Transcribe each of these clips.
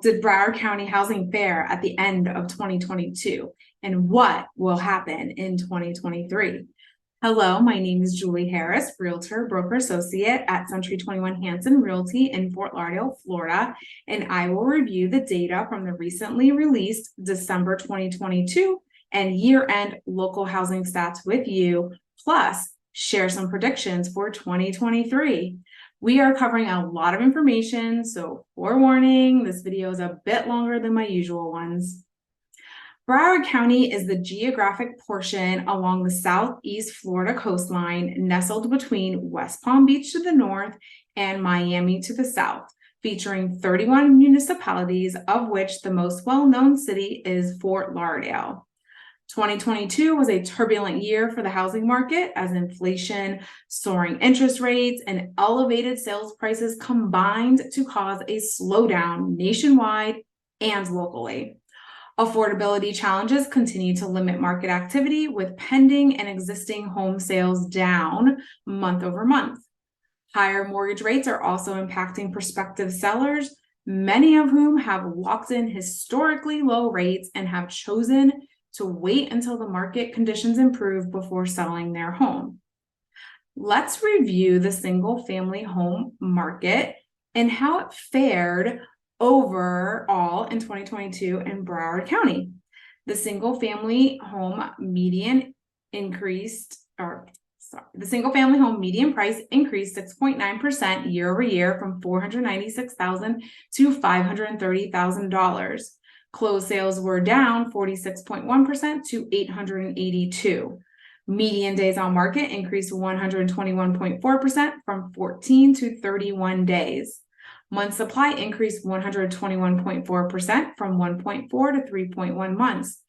did Broward County housing fare at the end of 2022? And what will happen in 2023? Hello, my name is Julie Harris, Realtor, Broker Associate at Century 21 Hansen Realty in Fort Lauderdale, Florida, and I will review the data from the recently released December 2022 and year-end local housing stats with you, plus share some predictions for 2023. We are covering a lot of information, so forewarning, this video is a bit longer than my usual ones. Broward County is the geographic portion along the southeast Florida coastline, nestled between West Palm Beach to the north and Miami to the south, featuring 31 municipalities, of which the most well-known city is Fort Lauderdale. 2022 was a turbulent year for the housing market as inflation, soaring interest rates, and elevated sales prices combined to cause a slowdown nationwide and locally. Affordability challenges continue to limit market activity, with pending and existing home sales down month over month. Higher mortgage rates are also impacting prospective sellers, many of whom have locked in historically low rates and have chosen to wait until the market conditions improve before selling their home. Let's review the single-family home market and how it fared overall in 2022 in Broward County. The single-family home median price increased 6.9% year over year from $496,000 to $530,000. Closed sales were down 46.1% to 882. Median days on market increased 121.4% from 14 to 31 days. Month supply increased 121.4% from 1.4 to 3.1 months.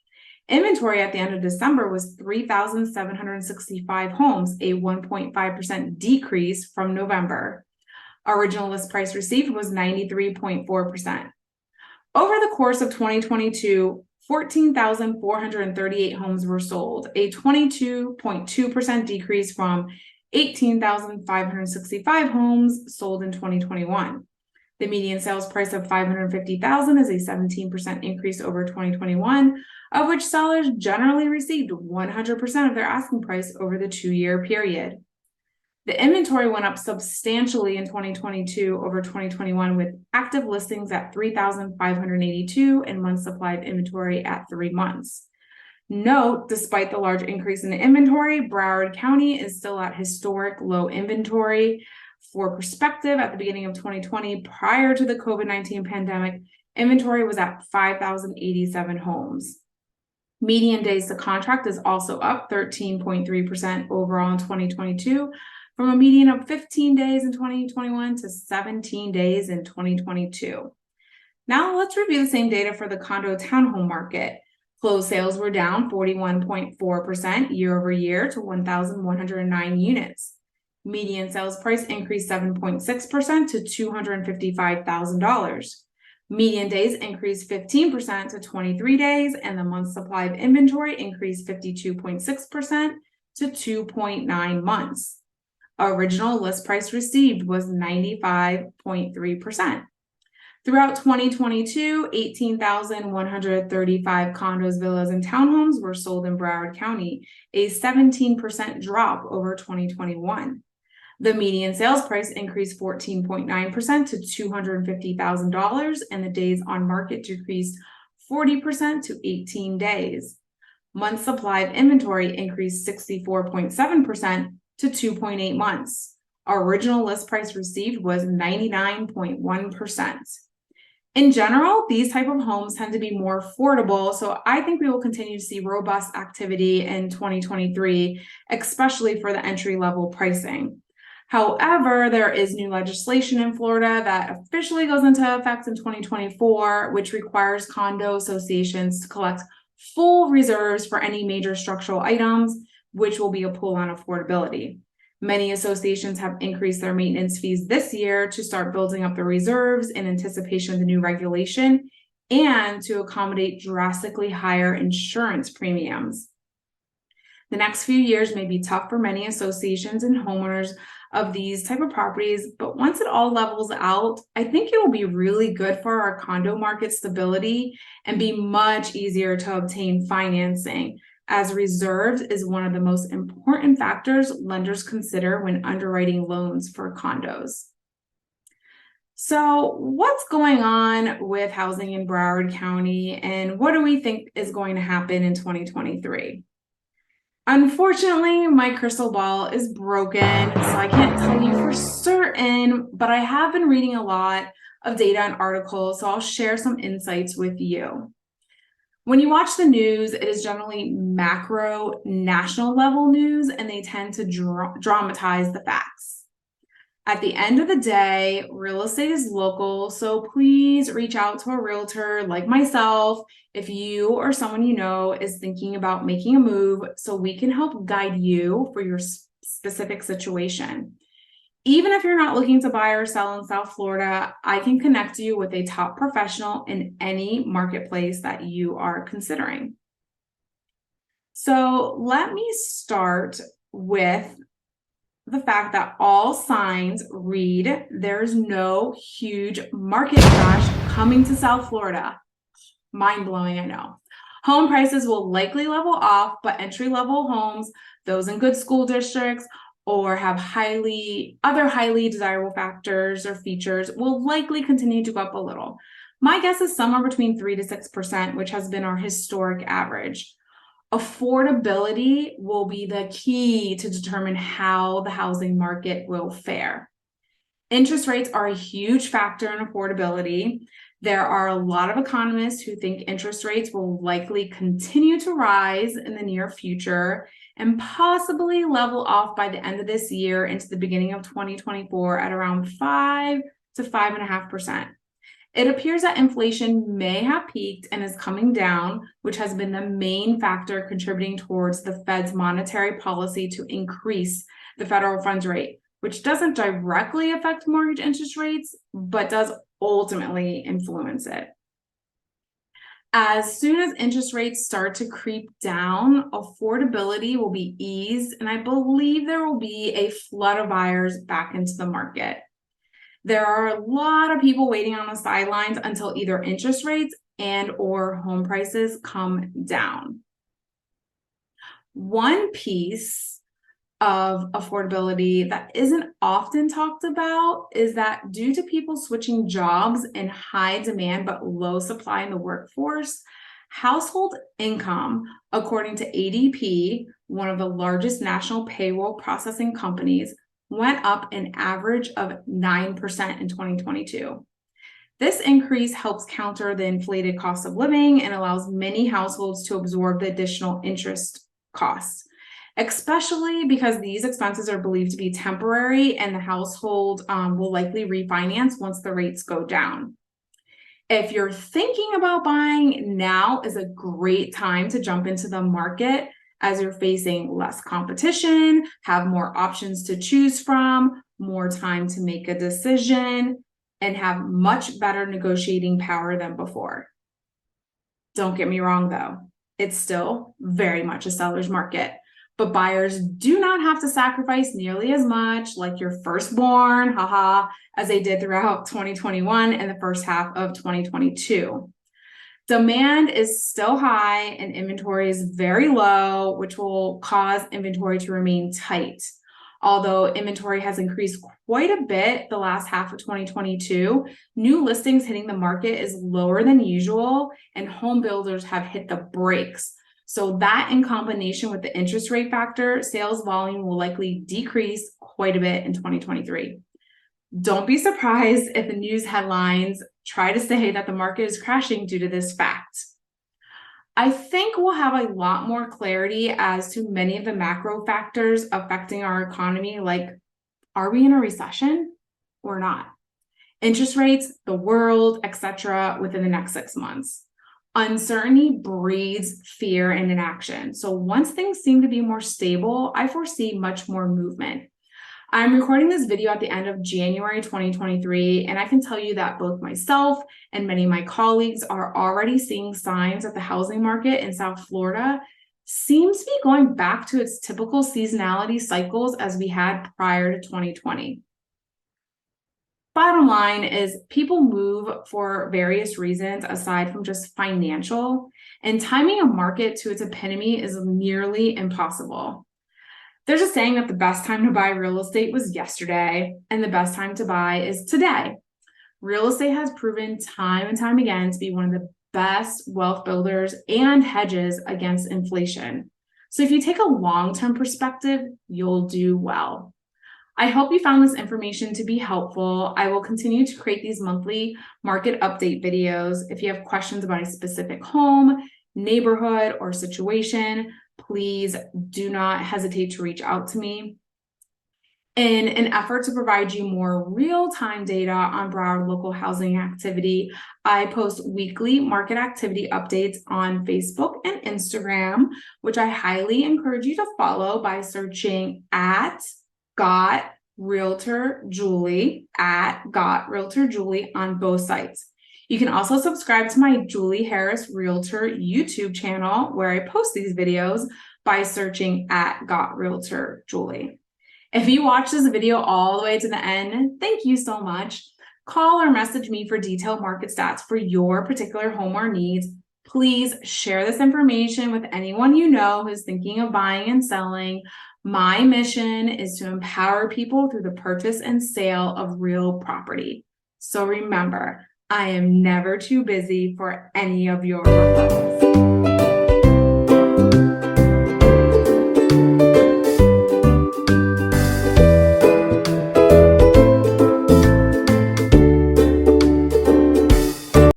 Inventory at the end of December was 3,765 homes, a 1.5% decrease from November. Original list price received was 93.4%. Over the course of 2022, 14,438 homes were sold, a 22.2% decrease from 18,565 homes sold in 2021. The median sales price of $550,000 is a 17% increase over 2021, of which sellers generally received 100% of their asking price over the 2-year period. The inventory went up substantially in 2022 over 2021, with active listings at 3,582 and months supply of inventory at 3 months. Note, despite the large increase in the inventory, Broward County is still at historic low inventory. For perspective, at the beginning of 2020, prior to the COVID-19 pandemic, inventory was at 5,087 homes. Median days to contract is also up 13.3% overall in 2022, from a median of 15 days in 2021 to 17 days in 2022. Now let's review the same data for the condo townhome market. Closed sales were down 41.4% year over year to 1,109 units. Median sales price increased 7.6% to $255,000. Median days increased 15% to 23 days, and the month supply of inventory increased 52.6% to 2.9 months. Original list price received was 95.3%. Throughout 2022, 18,135 condos, villas, and townhomes were sold in Broward County, a 17% drop over 2021. The median sales price increased 14.9% to $250,000, and the days on market decreased 40% to 18 days. Month supply of inventory increased 64.7% to 2.8 months. Our original list price received was 99.1%. In general, these type of homes tend to be more affordable, so I think we will continue to see robust activity in 2023, especially for the entry-level pricing. However, there is new legislation in Florida that officially goes into effect in 2024, which requires condo associations to collect full reserves for any major structural items, which will be a pull on affordability. Many associations have increased their maintenance fees this year to start building up the reserves in anticipation of the new regulation and to accommodate drastically higher insurance premiums. The next few years may be tough for many associations and homeowners of these type of properties, but once it all levels out, I think it will be really good for our condo market stability and be much easier to obtain financing, as reserves is one of the most important factors lenders consider when underwriting loans for condos. So what's going on with housing in Broward County, and what do we think is going to happen in 2023? Unfortunately, my crystal ball is broken, so I can't tell you for certain, but I have been reading a lot of data and articles, so I'll share some insights with you. When you watch the news, it is generally macro, national level news, and they tend to dramatize the facts. At the end of the day, real estate is local, so please reach out to a realtor like myself if you or someone you know is thinking about making a move, so we can help guide you for your specific situation. Even if you're not looking to buy or sell in South Florida, I can connect you with a top professional in any marketplace that you are considering. So let me start with the fact that all signs read there's no huge market crash coming to South Florida. Mind blowing, I know. Home prices will likely level off, but entry-level homes, those in good school districts, or have other highly desirable factors or features, will likely continue to go up a little. My guess is somewhere between 3 to 6%, which has been our historic average. Affordability will be the key to determine how the housing market will fare. Interest rates are a huge factor in affordability. There are a lot of economists who think interest rates will likely continue to rise in the near future and possibly level off by the end of this year into the beginning of 2024 at around 5 to 5.5%. It appears that inflation may have peaked and is coming down, which has been the main factor contributing towards the Fed's monetary policy to increase the federal funds rate, which doesn't directly affect mortgage interest rates, but does ultimately influence it. As soon as interest rates start to creep down, affordability will be eased, and I believe there will be a flood of buyers back into the market. There are a lot of people waiting on the sidelines until either interest rates and or home prices come down. One piece of affordability that isn't often talked about is that due to people switching jobs in high demand but low supply in the workforce, household income, according to ADP, one of the largest national payroll processing companies, went up an average of 9% in 2022. This increase helps counter the inflated cost of living and allows many households to absorb the additional interest costs, especially because these expenses are believed to be temporary and the household will likely refinance once the rates go down. If you're thinking about buying, now is a great time to jump into the market, as you're facing less competition, have more options to choose from, more time to make a decision, and have much better negotiating power than before. Don't get me wrong though, it's still very much a seller's market, but buyers do not have to sacrifice nearly as much like your firstborn, as they did throughout 2021 and the first half of 2022. Demand is still high and inventory is very low, which will cause inventory to remain tight. Although inventory has increased quite a bit the last half of 2022, new listings hitting the market is lower than usual, and home builders have hit the brakes. So that, in combination with the interest rate factor, sales volume will likely decrease quite a bit in 2023. Don't be surprised if the news headlines try to say that the market is crashing due to this fact. I think we'll have a lot more clarity as to many of the macro factors affecting our economy, like, are we in a recession or not? Interest rates, the world, etc., within the next 6 months. Uncertainty breeds fear and inaction. So once things seem to be more stable, I foresee much more movement. I'm recording this video at the end of January 2023, and I can tell you that both myself and many of my colleagues are already seeing signs that the housing market in South Florida seems to be going back to its typical seasonality cycles as we had prior to 2020. Bottom line is people move for various reasons aside from just financial, and timing a market to its epitome is nearly impossible. There's a saying that the best time to buy real estate was yesterday, and the best time to buy is today. Real estate has proven time and time again to be one of the best wealth builders and hedges against inflation. So if you take a long-term perspective, you'll do well. I hope you found this information to be helpful. I will continue to create these monthly market update videos. If you have questions about a specific home, neighborhood, or situation, please do not hesitate to reach out to me. In an effort to provide you more real-time data on Broward local housing activity, I post weekly market activity updates on Facebook and Instagram, which I highly encourage you to follow by searching at Got Realtor Julie, at Got Realtor Julie on both sites. You can also subscribe to my Julie Harris Realtor YouTube channel where I post these videos by searching at Got Realtor Julie. If you watch this video all the way to the end, thank you so much. Call or message me for detailed market stats for your particular home or needs. Please share this information with anyone you know who's thinking of buying and selling. My mission is to empower people through the purchase and sale of real property. So remember, I am never too busy for any of your referrals.